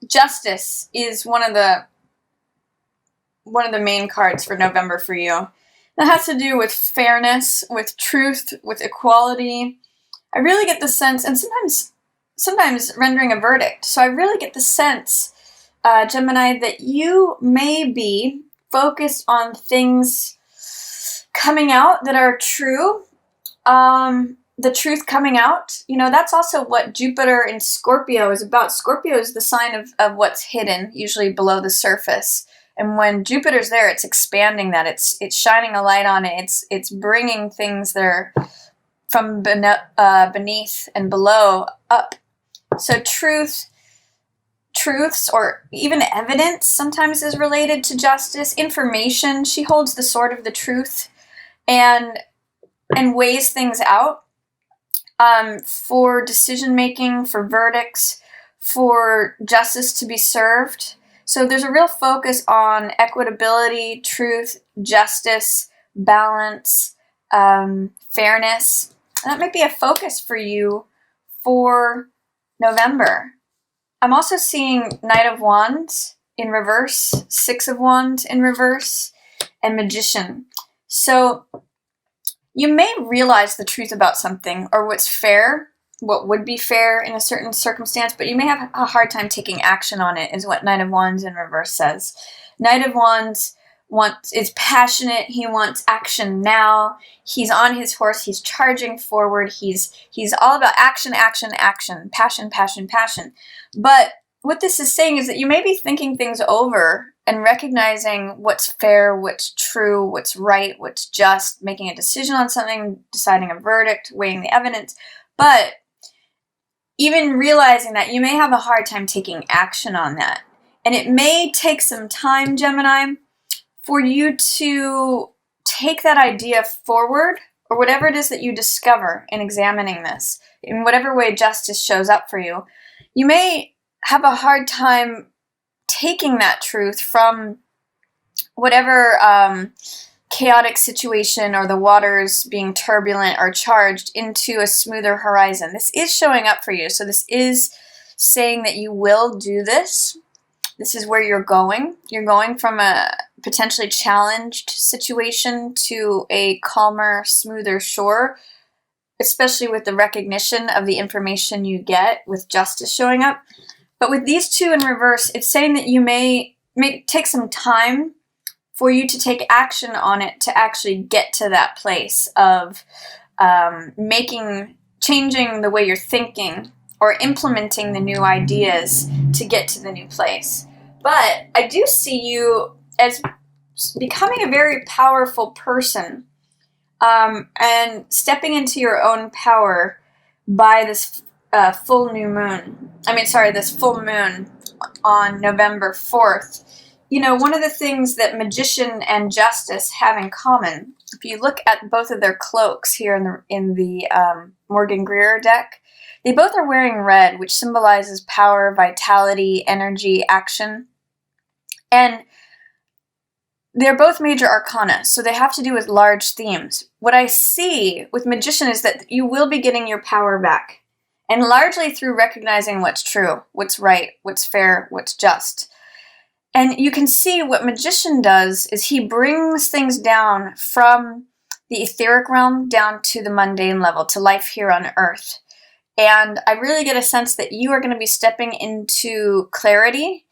Justice is one of the main cards for November for you. That has to do with fairness, with truth, with equality. I really get the sense, and sometimes rendering a verdict. So I really get the sense, Gemini, that you may be focused on things coming out that are true. The truth coming out, that's also what Jupiter in Scorpio is about. Scorpio is the sign of what's hidden, usually below the surface. And when Jupiter's there, it's expanding that. It's shining a light on it. It's bringing things that are from beneath and below up. So truths, or even evidence sometimes is related to justice. Information, she holds the sword of the truth and weighs things out for decision making, for verdicts, for justice to be served. So there's a real focus on equitability, truth, justice, balance, fairness. And that might be a focus for you for November. I'm also seeing Knight of Wands in reverse, Six of Wands in reverse, and Magician. So you may realize the truth about something, or what's fair, what would be fair in a certain circumstance, but you may have a hard time taking action on it, is what Knight of Wands in reverse says. Knight of Wands is passionate. He wants action now. He's on his horse. He's charging forward. He's all about action, action, action, passion, passion, passion. But what this is saying is that you may be thinking things over and recognizing what's fair, what's true, what's right, what's just, making a decision on something, deciding a verdict, weighing the evidence. But even realizing that, you may have a hard time taking action on that. And it may take some time, Gemini, for you to take that idea forward, or whatever it is that you discover in examining this, in whatever way justice shows up for you. You may have a hard time taking that truth from whatever chaotic situation, or the waters being turbulent or charged, into a smoother horizon. This is showing up for you. So this is saying that you will do this. This is where you're going. You're going from a potentially challenged situation to a calmer, smoother shore, especially with the recognition of the information you get with justice showing up. But with these two in reverse, it's saying that you may take some time for you to take action on it to actually get to that place of changing the way you're thinking, or implementing the new ideas to get to the new place. But I do see you as becoming a very powerful person, and stepping into your own power by this this full moon on November 4th. One of the things that Magician and Justice have in common, if you look at both of their cloaks here in the Morgan Greer deck, they both are wearing red, which symbolizes power, vitality, energy, action. And they're both major arcana, so they have to do with large themes. What I see with Magician is that you will be getting your power back, and largely through recognizing what's true, what's right, what's fair, what's just. And you can see what Magician does is he brings things down from the etheric realm down to the mundane level, to life here on Earth. And I really get a sense that you are going to be stepping into clarity.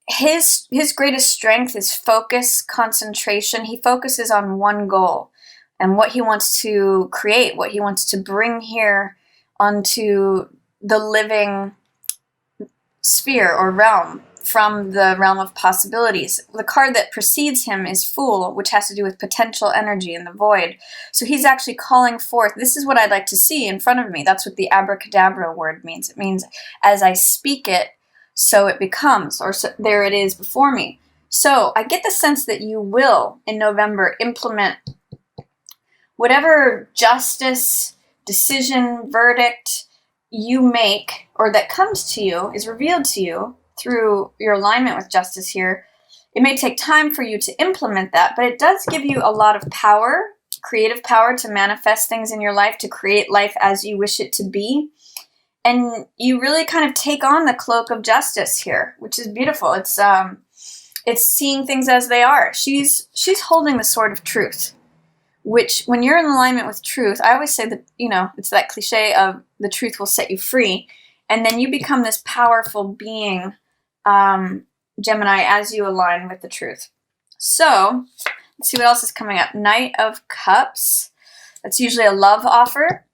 His greatest strength is focus, concentration. He focuses on one goal and what he wants to create, what he wants to bring here onto the living sphere or realm, from the realm of possibilities. The card that precedes him is Fool, which has to do with potential energy in the void. So he's actually calling forth, this is what I'd like to see in front of me. That's what the abracadabra word means. It means as I speak it, so it becomes, or so, there it is before me. So I get the sense that you will, in November, implement whatever justice, decision, verdict you make, or that comes to you, is revealed to you through your alignment with justice here. It may take time for you to implement that, but it does give you a lot of power, creative power, to manifest things in your life, to create life as you wish it to be. And you really kind of take on the cloak of justice here, which is beautiful. It's seeing things as they are. She's holding the sword of truth, which when you're in alignment with truth, I always say that, it's that cliche of the truth will set you free. And then you become this powerful being, Gemini, as you align with the truth. So let's see what else is coming up. Knight of Cups. That's usually a love offer.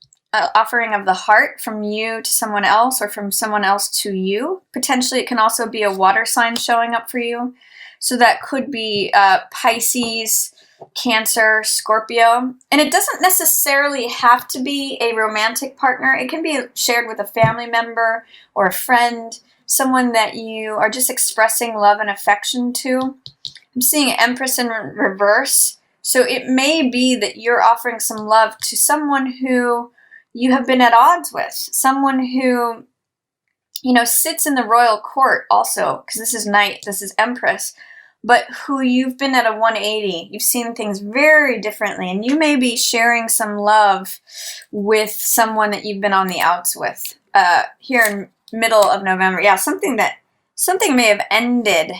Offering of the heart from you to someone else or from someone else to you. Potentially it can also be a water sign showing up for you. So that could be Pisces, Cancer, Scorpio. And it doesn't necessarily have to be a romantic partner. It can be shared with a family member or a friend, someone that you are just expressing love and affection to. I'm seeing Empress in reverse. So it may be that you're offering some love to someone who you have been at odds with, someone who, sits in the royal court also, because this is Knight, this is Empress, but who you've been at a 180. You've seen things very differently, and you may be sharing some love with someone that you've been on the outs with here in middle of November. Yeah, something may have ended,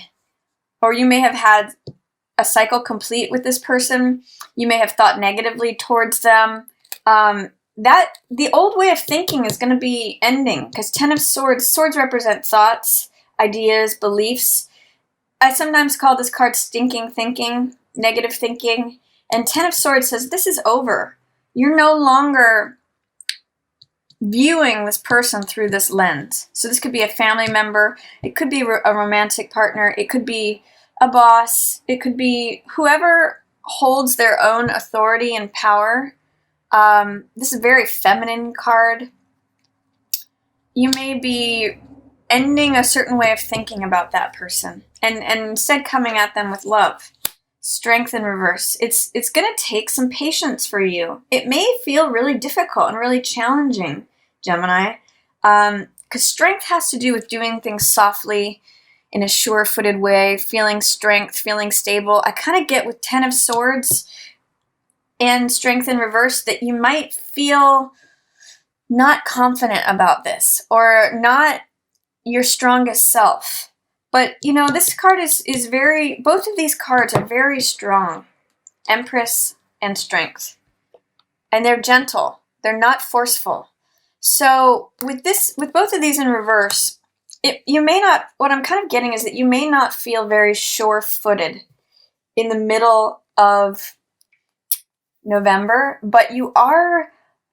or you may have had a cycle complete with this person. You may have thought negatively towards them. That the old way of thinking is going to be ending, because Ten of Swords represent thoughts, ideas, beliefs. I sometimes call this card stinking thinking, negative thinking, and Ten of Swords says this is over. You're no longer viewing this person through this lens. So this could be a family member, it could be a romantic partner, it could be a boss, it could be whoever holds their own authority and power. This is a very feminine card. You may be ending a certain way of thinking about that person and instead coming at them with love. Strength in reverse. It's going to take some patience for you. It may feel really difficult and really challenging, Gemini, because strength has to do with doing things softly, in a sure-footed way, feeling strength, feeling stable. I kind of get with Ten of Swords and Strength in reverse that you might feel not confident about this or not your strongest self. But, this card is very, both of these cards are very strong. Empress and Strength. And they're gentle. They're not forceful. So with both of these in reverse, what I'm kind of getting is that you may not feel very sure-footed in the middle of November, but you are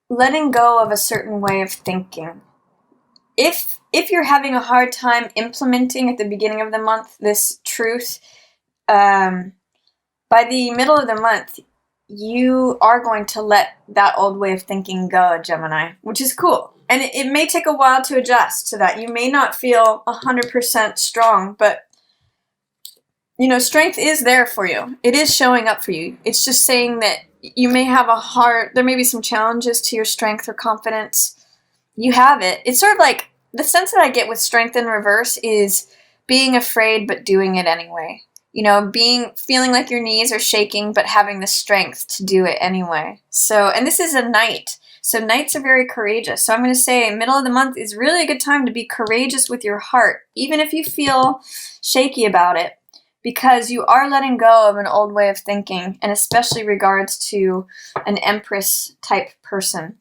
letting go of a certain way of thinking. If you're having a hard time implementing at the beginning of the month this truth, by the middle of the month, you are going to let that old way of thinking go, Gemini, which is cool. And it may take a while to adjust to that. You may not feel 100% strong, but strength is there for you. It is showing up for you. It's just saying that you may have there may be some challenges to your strength or confidence. You have it. It's sort of like, the sense that I get with Strength in reverse is being afraid but doing it anyway. Feeling like your knees are shaking but having the strength to do it anyway. So, and this is a Knight. So Knights are very courageous. So I'm going to say middle of the month is really a good time to be courageous with your heart, even if you feel shaky about it, because you are letting go of an old way of thinking, and especially regards to an Empress type person.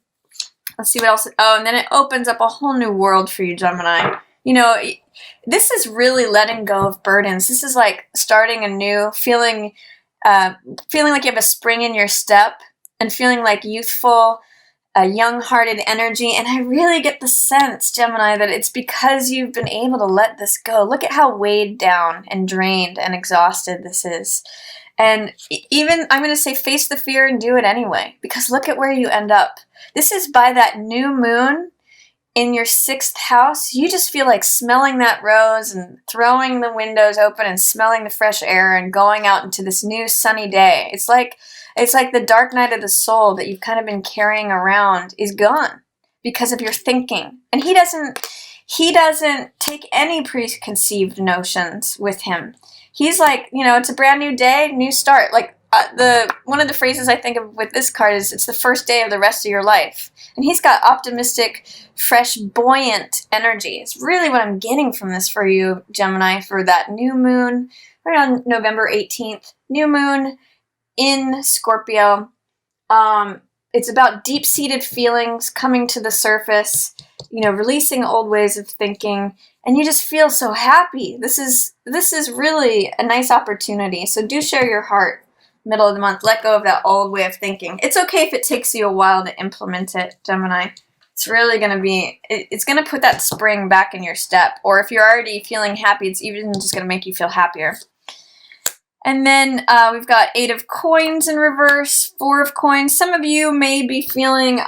Let's see what else. Oh, and then it opens up a whole new world for you, Gemini. This is really letting go of burdens. This is like starting anew, feeling like you have a spring in your step, and feeling like youthful, young-hearted energy. And I really get the sense, Gemini, that it's because you've been able to let this go. Look at how weighed down and drained and exhausted this is. And even, I'm going to say, face the fear and do it anyway, because look at where you end up. This is by that new moon in your 6th house. You just feel like smelling that rose and throwing the windows open and smelling the fresh air and going out into this new sunny day. It's like the dark night of the soul that you've kind of been carrying around is gone because of your thinking. And he doesn't take any preconceived notions with him. He's like, it's a brand new day, new start. Like, the one of the phrases I think of with this card is, it's the first day of the rest of your life. And he's got optimistic, fresh, buoyant energy. It's really what I'm getting from this for you, Gemini, for that new moon, right on November 18th. New moon in Scorpio. It's about deep-seated feelings coming to the surface, releasing old ways of thinking, and you just feel so happy. This is really a nice opportunity. So do share your heart. Middle of the month, let go of that old way of thinking. It's okay if it takes you a while to implement it, Gemini. It's really going to be, it's going to put that spring back in your step. Or if you're already feeling happy, it's even just going to make you feel happier. And then we've got 8 of coins in reverse, 4 of coins. Some of you may be feeling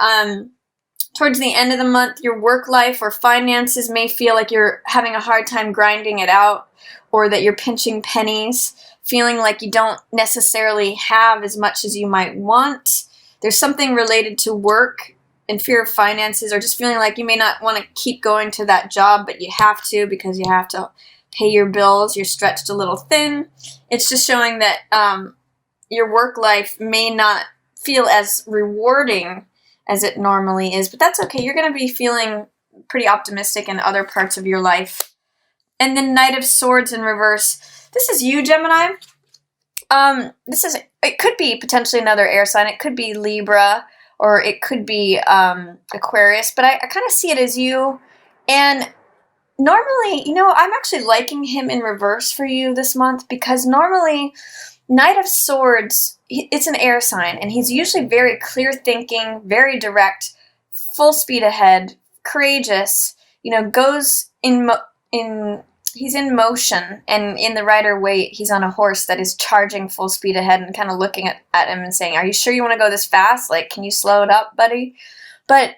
towards the end of the month, your work life or finances may feel like you're having a hard time grinding it out, or that you're pinching pennies, feeling like you don't necessarily have as much as you might want. There's something related to work and fear of finances, or just feeling like you may not want to keep going to that job, but you have to because you have to pay your bills. You're stretched a little thin. It's just showing that your work life may not feel as rewarding as it normally is, but that's okay. You're going to be feeling pretty optimistic in other parts of your life. And then Knight of Swords in reverse. This is you, Gemini. It could be potentially another air sign. It could be Libra, or it could be Aquarius, but I kind of see it as you. And normally, I'm actually liking him in reverse for you this month, because normally Knight of Swords, it's an air sign, and he's usually very clear thinking, very direct, full speed ahead, courageous, goes he's in motion, and in the Rider Waite, he's on a horse that is charging full speed ahead and kind of looking at him and saying, are you sure you want to go this fast? Like, can you slow it up, buddy? But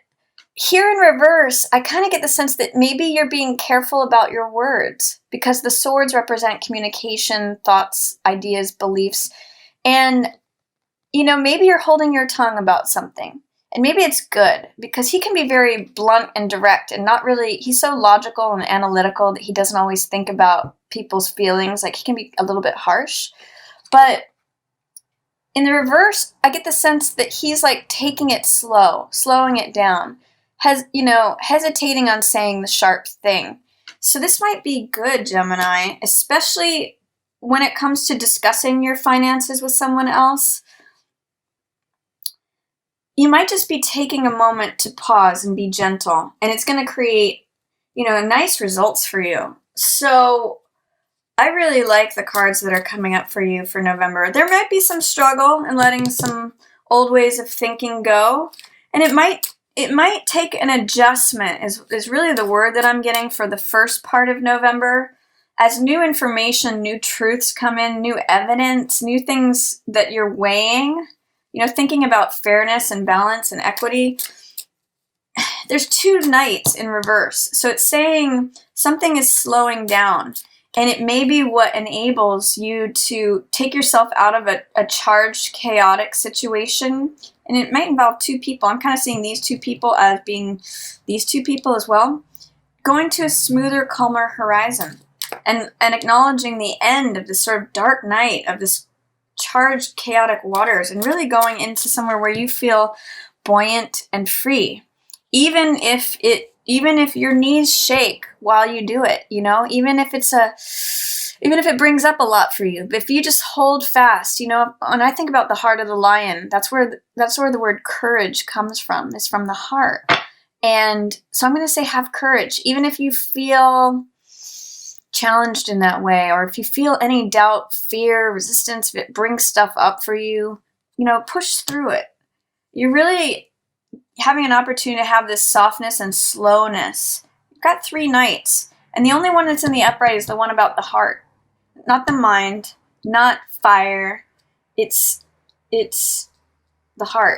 here in reverse, I kind of get the sense that maybe you're being careful about your words, because the swords represent communication, thoughts, ideas, beliefs, and, maybe you're holding your tongue about something. And maybe it's good, because he can be very blunt and direct and not really, he's so logical and analytical that he doesn't always think about people's feelings. Like, he can be a little bit harsh. But in the reverse, I get the sense that he's like taking it slow, slowing it down, hesitating on saying the sharp thing. So this might be good, Gemini, especially when it comes to discussing your finances with someone else. You might just be taking a moment to pause and be gentle, and it's going to create, nice results for you. So I really like the cards that are coming up for you for November. There might be some struggle in letting some old ways of thinking go, and it might take an adjustment is really the word that I'm getting for the first part of November. As new information, new truths come in, new evidence, new things that you're weighing, thinking about fairness and balance and equity. There's 2 knights in reverse. So it's saying something is slowing down, and it may be what enables you to take yourself out of a charged, chaotic situation. And it might involve 2 people. I'm kind of seeing these 2 people as being these 2 people as well. Going to a smoother, calmer horizon, and acknowledging the end of this sort of dark night of this charged, chaotic waters, and really going into somewhere where you feel buoyant and free. Even if your knees shake while you do it, even if it brings up a lot for you, but if you just hold fast, when I think about the heart of the lion, that's where the word courage comes from, is from the heart. And so I'm going to say, have courage, even if you feel challenged in that way, or if you feel any doubt, fear, resistance, if it brings stuff up for you, push through it. You're really having an opportunity to have this softness and slowness. You've got 3 knights, and the only one that's in the upright is the one about the heart, not the mind, not fire. It's the heart.